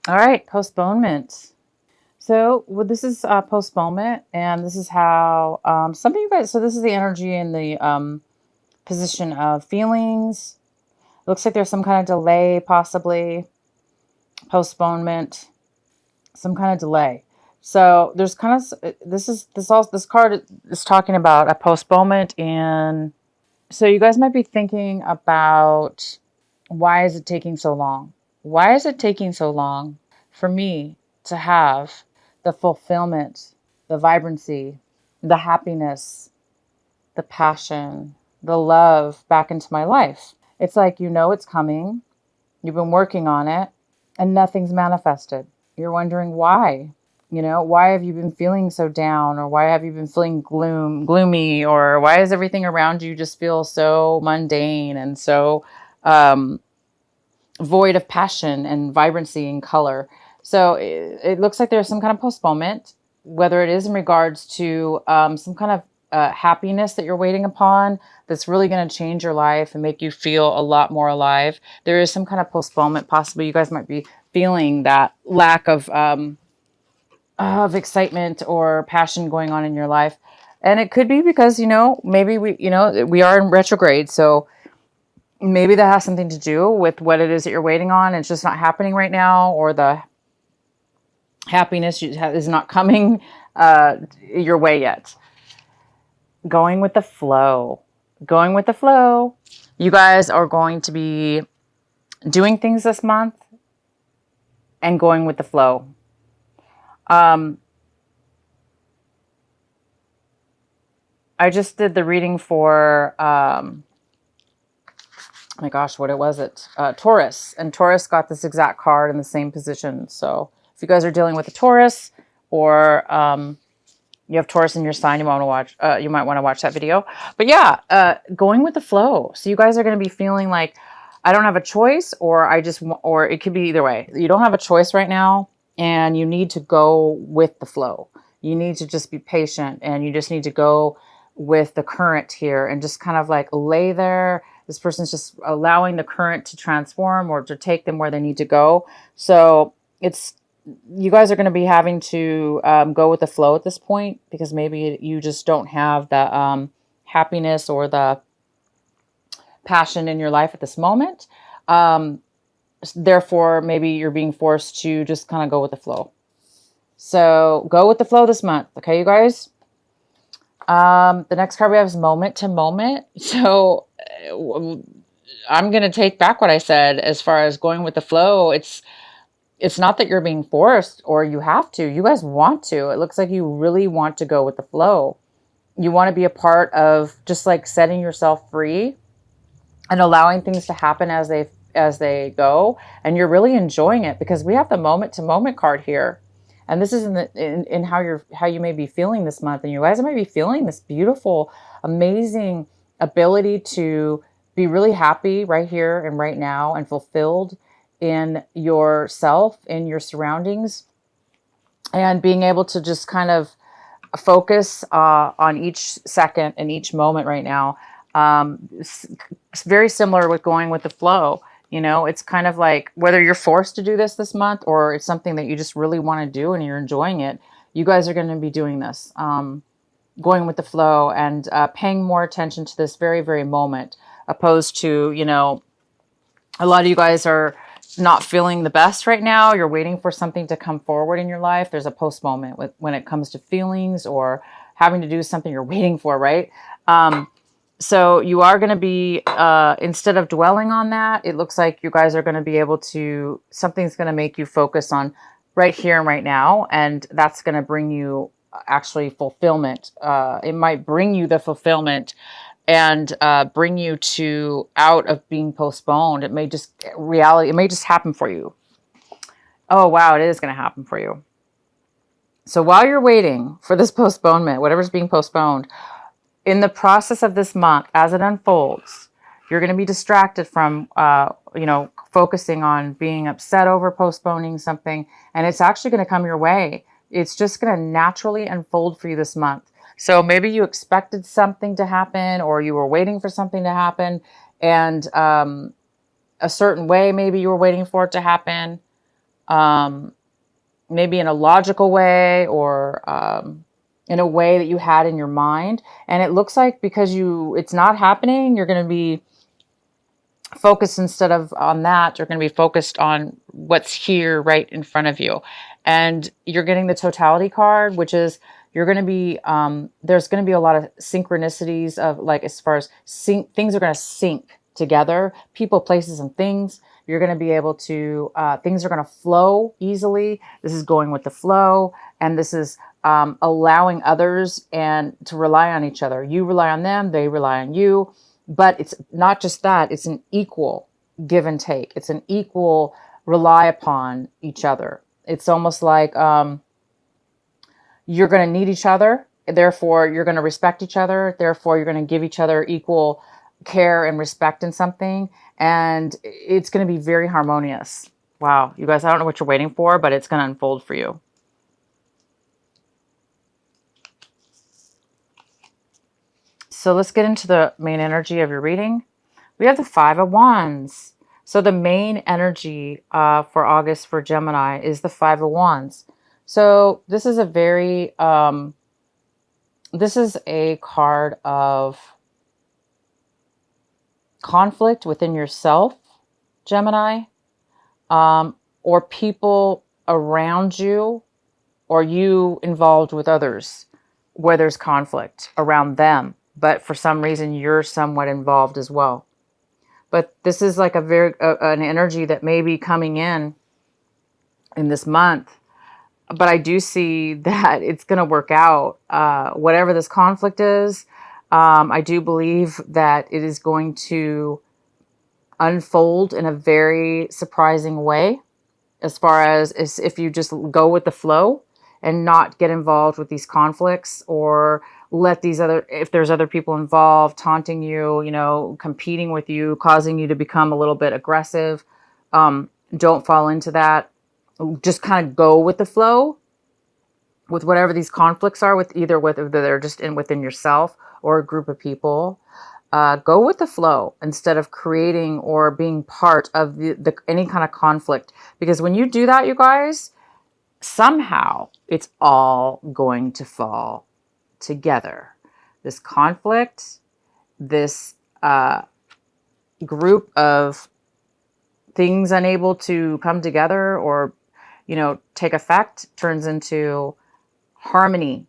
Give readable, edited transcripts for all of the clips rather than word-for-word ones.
All right, postponement. So well, this is postponement, and this is how some of you guys. So this is the energy in the position of feelings. Looks like there's some kind of delay, possibly postponement, some kind of delay. So there's kind of this card is talking about a postponement, and so you guys might be thinking about why is it taking so long? Why is it taking so long for me to have the fulfillment, the vibrancy, the happiness, the passion, the love back into my life? It's like you know it's coming, you've been working on it, and nothing's manifested. You're wondering why. You know, why have you been feeling so down, or why have you been feeling gloomy, or why does everything around you just feel so mundane and so um, void of passion and vibrancy and color? So it looks like there's some kind of postponement, whether it is in regards to some kind of happiness that you're waiting upon that's really going to change your life and make you feel a lot more alive. There is some kind of postponement. Possibly you guys might be feeling that lack of excitement or passion going on in your life. And it could be because, maybe we are in retrograde. So maybe that has something to do with what it is that you're waiting on. It's just not happening right now, or the happiness is not coming your way yet. Going with the flow. Going with the flow. You guys are going to be doing things this month and going with the flow. I just did the reading for, oh my gosh, what was it? Taurus. And Taurus got this exact card in the same position. So if you guys are dealing with a Taurus, or you have Taurus in your sign, you might want to watch that video. But yeah, going with the flow. So you guys are going to be feeling like, I don't have a choice, or or it could be either way. You don't have a choice right now, and you need to go with the flow. You need to just be patient, and you just need to go with the current here and just kind of like lay there. This person's just allowing the current to transform or to take them where they need to go. So you guys are going to be having to go with the flow at this point, because maybe you just don't have the happiness or the passion in your life at this moment. Therefore, maybe you're being forced to just kind of go with the flow. So go with the flow this month. Okay, you guys? The next card we have is moment to moment. So I'm going to take back what I said as far as going with the flow. It's not that you're being forced or you have to. You guys want to. It looks like you really want to go with the flow. You want to be a part of just like setting yourself free and allowing things to happen as they go. And you're really enjoying it, because we have the moment to moment card here. And this is in how you may be feeling this month. And you guys might be feeling this beautiful, amazing ability to be really happy right here and right now, and fulfilled in yourself, in your surroundings, and being able to just kind of focus on each second and each moment right now. It's very similar with going with the flow. It's kind of like whether you're forced to do this month, or it's something that you just really want to do and you're enjoying it. You guys are going to be doing this, going with the flow, and paying more attention to this very, very moment, opposed to, a lot of you guys are not feeling the best right now. You're waiting for something to come forward in your life. There's a post moment when it comes to feelings or having to do something you're waiting for, right? So you are going to be, instead of dwelling on that, it looks like you guys are going to be able to, something's going to make you focus on right here and right now. And that's going to bring you actually fulfillment. It might bring you the fulfillment and bring you to out of being postponed. It may just reality. It may just happen for you. Oh, wow. It is going to happen for you. So while you're waiting for this postponement, whatever's being postponed, in the process of this month, as it unfolds, you're going to be distracted from, focusing on being upset over postponing something. And it's actually going to come your way. It's just going to naturally unfold for you this month. So maybe you expected something to happen, or you were waiting for something to happen, and a certain way maybe you were waiting for it to happen. maybe in a logical way, or in a way that you had in your mind. And it looks like because it's not happening, you're going to be focused instead of on that, you're going to be focused on what's here right in front of you. And you're getting the totality card, which is you're going to be, there's going to be a lot of synchronicities of like, as far as things are going to sync together, people, places, and things. You're going to be able to, things are going to flow easily. This is going with the flow. And this is allowing others and to rely on each other. You rely on them, they rely on you. But it's not just that, it's an equal give and take. It's an equal rely upon each other. It's almost like you're going to need each other. Therefore, you're going to respect each other. Therefore, you're going to give each other equal care and respect in something. And it's going to be very harmonious. Wow. You guys, I don't know what you're waiting for, but it's going to unfold for you. So let's get into the main energy of your reading. We have the Five of Wands. So the main energy for August for Gemini is the Five of Wands. So this is a very, this is a card of conflict within yourself, Gemini, or people around you, or you involved with others where there's conflict around them. But for some reason, you're somewhat involved as well. But this is like a very an energy that may be coming in this month. But I do see that it's going to work out. Whatever this conflict is, I do believe that it is going to unfold in a very surprising way, as far as if you just go with the flow and not get involved with these conflicts, or let these if there's other people involved taunting you, competing with you, causing you to become a little bit aggressive. Don't fall into that. Just kind of go with the flow with whatever these conflicts are, whether they're just within yourself or a group of people. Go with the flow instead of creating or being part of any kind of conflict. Because when you do that, you guys, somehow it's all going to fall together. This conflict, this group of things unable to come together or, take effect, turns into harmony,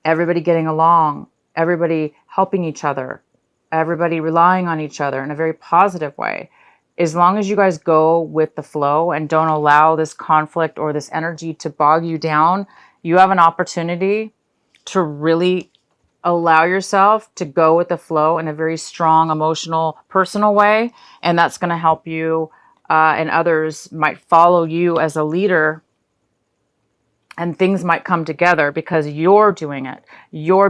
everybody getting along, everybody helping each other, everybody relying on each other in a very positive way. As long as you guys go with the flow and don't allow this conflict or this energy to bog you down, you have an opportunity to really allow yourself to go with the flow in a very strong, emotional, personal way. And that's going to help you, and others might follow you as a leader, and things might come together because you're doing it. You're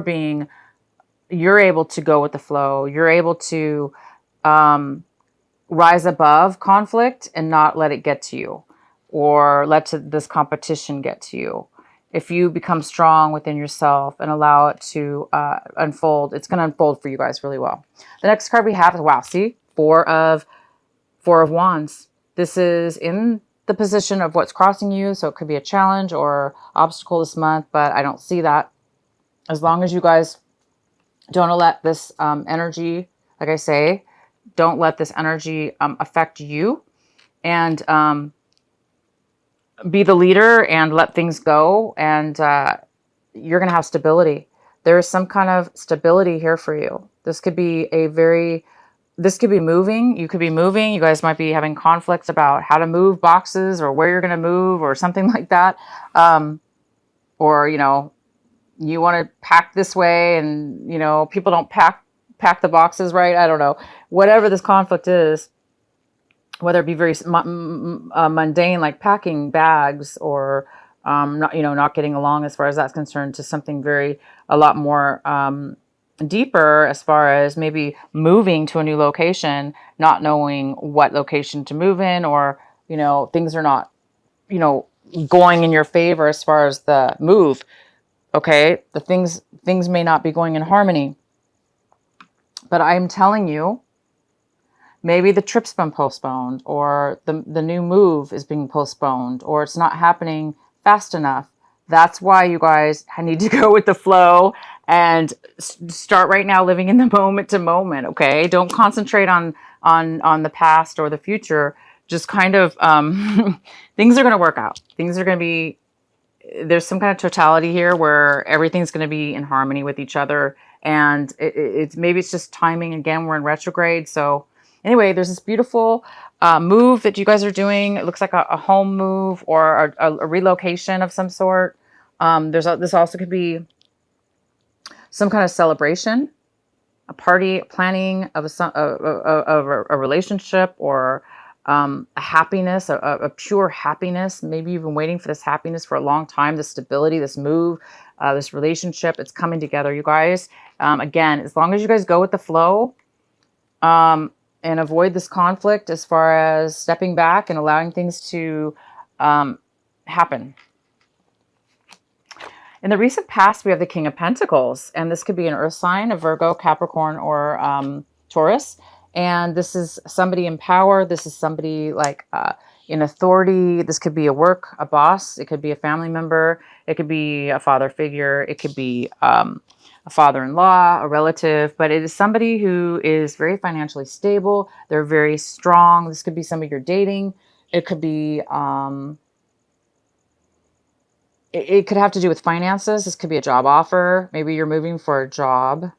able to go with the flow. You're able to rise above conflict and not let it get to you, or let this competition get to you. If you become strong within yourself and allow it to unfold, it's going to unfold for you guys really well. The next card we have is, wow, see, Four of Wands. This is in the position of what's crossing you. So it could be a challenge or obstacle this month, but I don't see that. As long as you guys don't let this energy, like I say, don't let this energy affect you, and be the leader and let things go. And you're going to have stability. There is some kind of stability here for you. This could be moving. You could be moving. You guys might be having conflicts about how to move boxes or where you're going to move or something like that. Or, you want to pack this way and, people don't pack the boxes right. I don't know. Whatever this conflict is, whether it be very mundane, like packing bags, or not getting along as far as that's concerned, to something a lot more deeper, as far as maybe moving to a new location, not knowing what location to move in, or things are not going in your favor as far as the move. Okay, the things may not be going in harmony, but I'm telling you Maybe the trip's been postponed, or the new move is being postponed, or it's not happening fast enough. That's why you guys need to go with the flow and start right now living in the moment to moment. Okay, don't concentrate on the past or the future. Just kind of things are going to work out. Things are going to be, there's some kind of totality here where everything's going to be in harmony with each other. And it's maybe it's just timing. Again, we're in retrograde. So anyway, there's this beautiful move that you guys are doing. It looks like a home move or a relocation of some sort. This also could be some kind of celebration, a party planning of a relationship, or a happiness, a pure happiness. Maybe you've been waiting for this happiness for a long time, this stability, this move, this relationship. It's coming together, you guys. Again, as long as you guys go with the flow and avoid this conflict as far as stepping back and allowing things to happen. In the recent past, we have the King of Pentacles, and this could be an earth sign, a Virgo, Capricorn, or Taurus. And this is somebody in power. This is somebody like in authority. This could be a a boss. It could be a family member. It could be a father figure. It could be a father-in-law, a relative. But it is somebody who is very financially stable. They're very strong. This could be somebody you're dating. It could be... it could have to do with finances. This could be a job offer. Maybe you're moving for a job.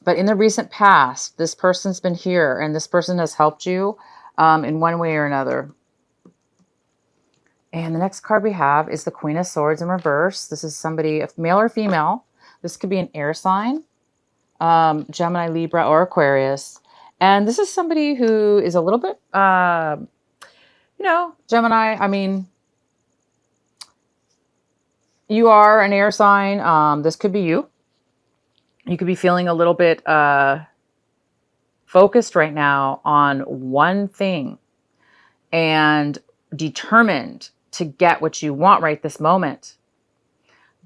But in the recent past, this person's been here and this person has helped you in one way or another. And the next card we have is the Queen of Swords in reverse. This is somebody, male or female. This could be an air sign, Gemini, Libra, or Aquarius. And this is somebody who is a little bit, Gemini, I mean, you are an air sign. This could be you. You could be feeling a little bit focused right now on one thing and determined to get what you want right this moment.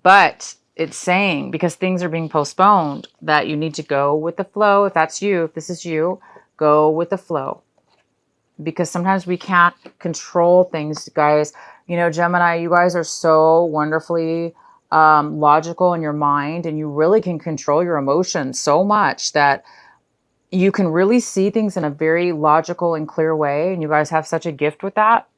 But it's saying, because things are being postponed, that you need to go with the flow. If that's you, if this is you, go with the flow. Because sometimes we can't control things, guys. You know, Gemini, you guys are so wonderfully logical in your mind, and you really can control your emotions so much that you can really see things in a very logical and clear way. And you guys have such a gift with that.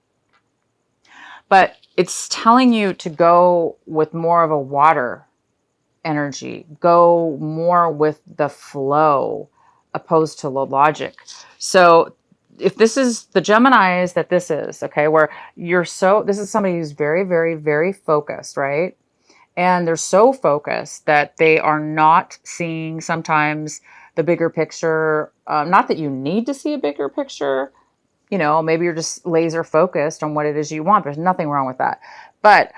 But it's telling you to go with more of a water energy, go more with the flow opposed to the logic. So if this is the Geminis that this is, okay, where this is somebody who's very, very, very focused, right? And they're so focused that they are not seeing sometimes the bigger picture. Not that you need to see a bigger picture. You know, maybe you're just laser focused on what it is you want. There's nothing wrong with that. But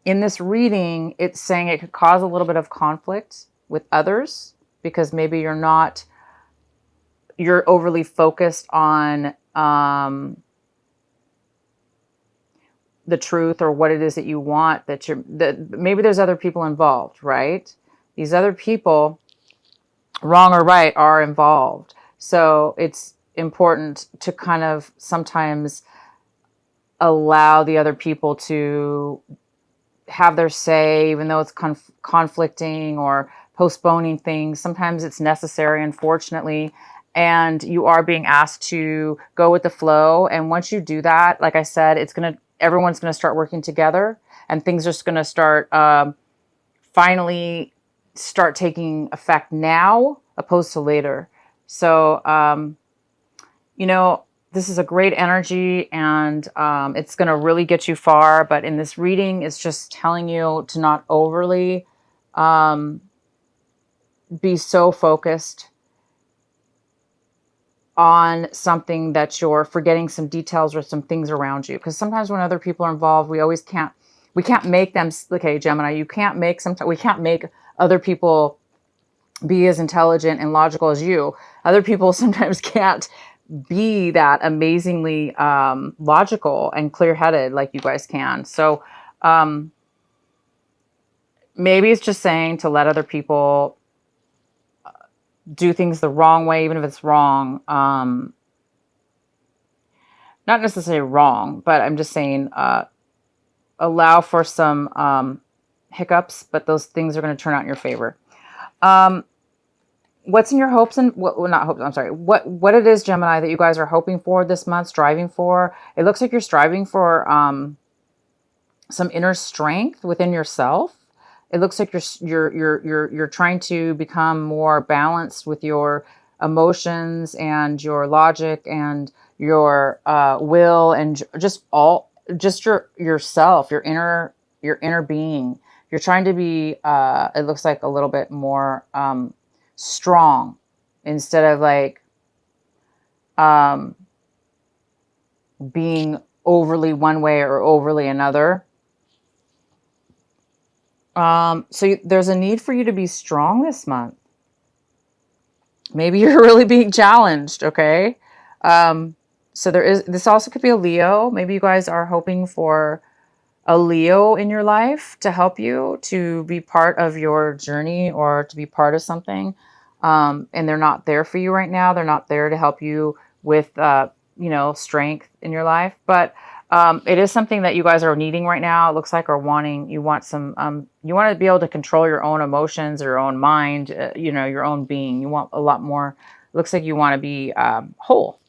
in this reading, it's saying it could cause a little bit of conflict with others because maybe you're overly focused on the truth or what it is that you want, that maybe there's other people involved, right? These other people, wrong or right, are involved. So it's important to kind of sometimes allow the other people to have their say, even though it's conflicting or postponing things. Sometimes it's necessary, unfortunately. And you are being asked to go with the flow. And once you do that, like I said, everyone's going to start working together, and things are just going to start finally start taking effect now opposed to later. So, this is a great energy, and it's going to really get you far. But in this reading, it's just telling you to not overly be so focused on something that you're forgetting some details or some things around you. Because sometimes when other people are involved, we can't make them, okay, Gemini, we can't make other people be as intelligent and logical as you. Other people sometimes can't be that amazingly logical and clear-headed like you guys can. So maybe it's just saying to let other people do things the wrong way, even if it's wrong. Not necessarily wrong, but I'm just saying, allow for some hiccups, but those things are going to turn out in your favor. What's in your hopes and well, not hopes, I'm sorry. What it is, Gemini, that you guys are hoping for this month, striving for. It looks like you're striving for some inner strength within yourself. It looks like you're trying to become more balanced with your emotions and your logic and your will and just yourself, your inner being. You're trying to be it looks like a little bit more strong instead of like being overly one way or overly another. So there's a need for you to be strong this month. Maybe you're really being challenged, okay? So this also could be a Leo. Maybe you guys are hoping for a Leo in your life to help you to be part of your journey or to be part of something. And they're not there for you right now. They're not there to help you with, strength in your life. But it is something that you guys are needing right now. It looks like, or wanting. You want you want to be able to control your own emotions, or your own mind, your own being. You want a lot more. It looks like you want to be whole.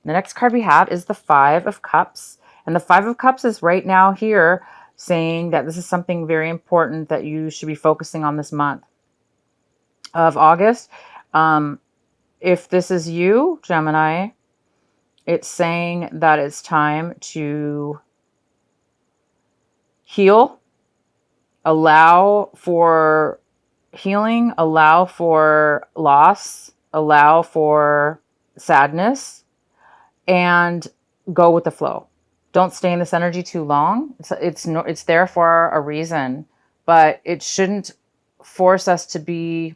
The next card we have is the Five of Cups. And the Five of Cups is right now here saying that this is something very important that you should be focusing on this month of August. If this is you, Gemini, it's saying that it's time to heal, allow for healing, allow for loss, allow for sadness, and go with the flow. Don't stay in this energy too long. It's there for a reason, but it shouldn't force us to be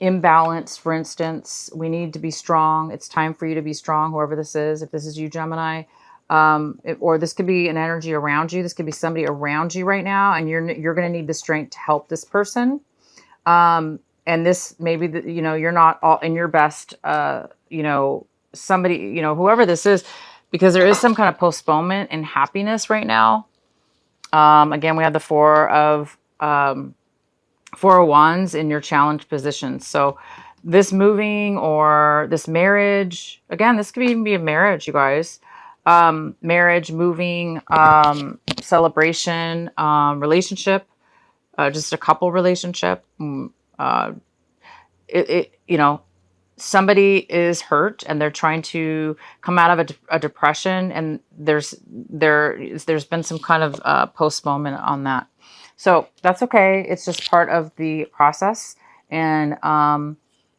imbalanced. For instance, we need to be strong. It's time for you to be strong, whoever this is. If this is you, Gemini, or this could be an energy around you. This could be somebody around you right now, and you're going to need the strength to help this person. And this maybe you're not all in your best. Somebody, whoever this is, because there is some kind of postponement in happiness right now. Again, we have the Four of Wands in your challenged position. So this moving or this marriage, again, this could even be a marriage, you guys. Marriage, moving, celebration, relationship, just a couple relationship. Somebody is hurt and they're trying to come out of a depression, and there's been some kind of postponement on that. So that's okay. It's just part of the process, and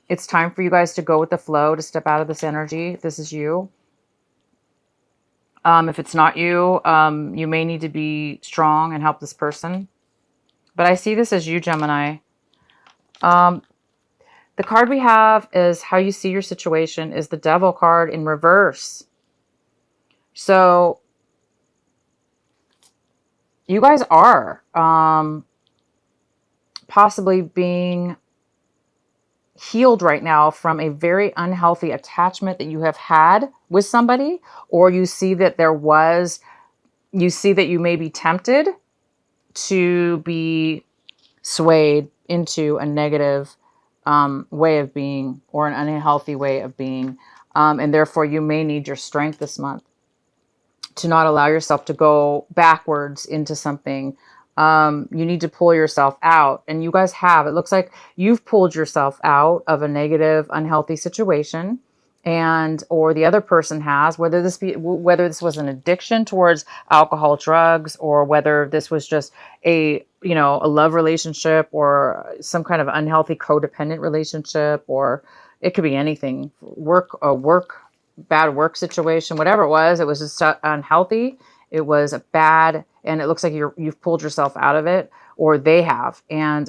it's time for you guys to go with the flow, to step out of this energy. If this is you, if it's not you, you may need to be strong and help this person. But I see this as you, Gemini. The card we have is how you see your situation is the Devil card in reverse. So you guys are possibly being healed right now from a very unhealthy attachment that you have had with somebody, or you see that you may be tempted to be swayed into a negative way of being, or an unhealthy way of being. And therefore you may need your strength this month to not allow yourself to go backwards into something. You need to pull yourself out, and you guys have. It looks like you've pulled yourself out of a negative, unhealthy situation, or the other person has, whether this was an addiction towards alcohol, drugs, or whether this was just a love relationship, or some kind of unhealthy codependent relationship, or it could be anything, bad work situation, whatever it was just unhealthy. It was bad, and it looks like you've pulled yourself out of it, or they have. And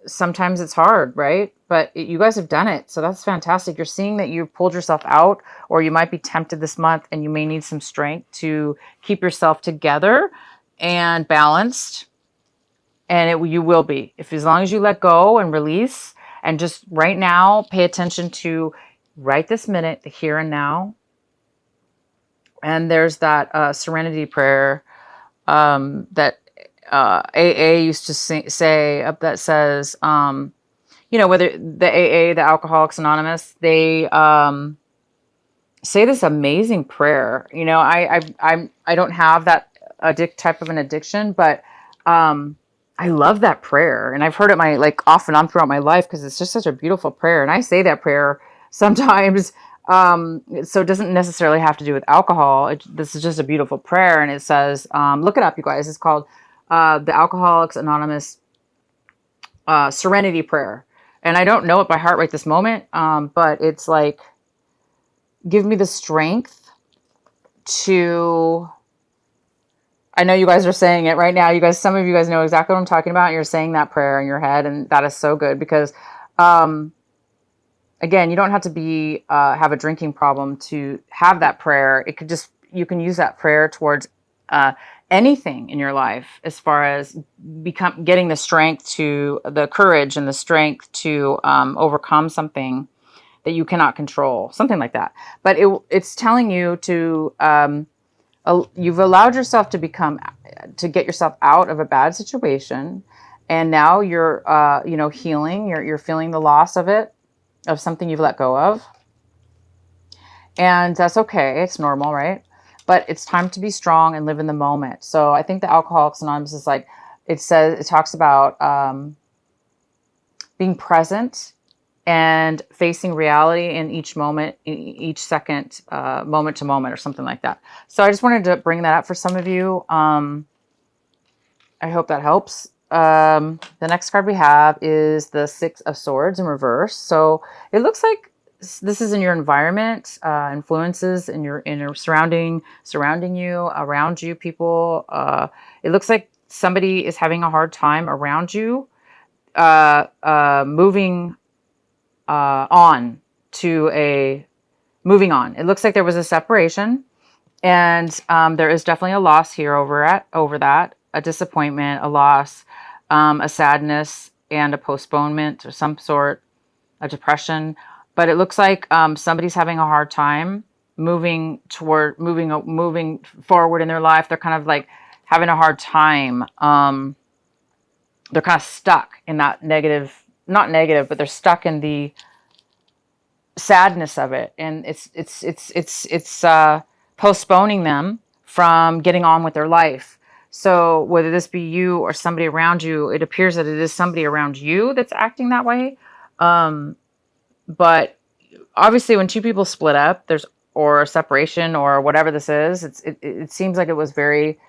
sometimes it's hard, right? But you guys have done it. So that's fantastic. You're seeing that you've pulled yourself out, or you might be tempted this month, and you may need some strength to keep yourself together and balanced and you will be, if as long as you let go and release, and just right now pay attention to right this minute, the here and now. And there's that serenity prayer that AA used to say that says, whether the AA, the Alcoholics Anonymous, they say this amazing prayer. I don't have that type of an addiction, but I love that prayer, and I've heard it off and on throughout my life, because it's just such a beautiful prayer. And I say that prayer sometimes. So it doesn't necessarily have to do with alcohol. This is just a beautiful prayer, and it says, look it up, you guys. It's called the Alcoholics Anonymous Serenity Prayer. And I don't know it by heart right this moment, but it's like, give me the strength to... I know you guys are saying it right now. Some of you guys know exactly what I'm talking about. You're saying that prayer in your head, and that is so good, because, again, you don't have to have a drinking problem to have that prayer. You can use that prayer towards anything in your life, as far as getting the strength the courage and the strength to overcome something that you cannot control, something like that. But it's telling you to... you've allowed yourself to get yourself out of a bad situation, and now you're healing. You're feeling the loss of something you've let go of, and that's okay. It's normal, right? But it's time to be strong and live in the moment. So I think the Alcoholics Anonymous is like, it talks about being present and facing reality in each moment, each second, moment to moment, or something like that. So I just wanted to bring that up for some of you. I hope that helps. The next card we have is the Six of Swords in reverse. So it looks like this is in your environment, influences in your surrounding you, around you, people. It looks like somebody is having a hard time around you, moving moving on. It looks like there was a separation, and there is definitely a loss here over that, a disappointment, a loss, a sadness, and a postponement of some sort, a depression. But it looks like somebody's having a hard time moving forward in their life. They're kind of like having a hard time. They're kind of stuck in that not negative, but they're stuck in the sadness of it, and it's postponing them from getting on with their life. So whether this be you or somebody around you, it appears that it is somebody around you that's acting that way. But obviously, when two people split up, or a separation, or whatever this is, it seems like it was very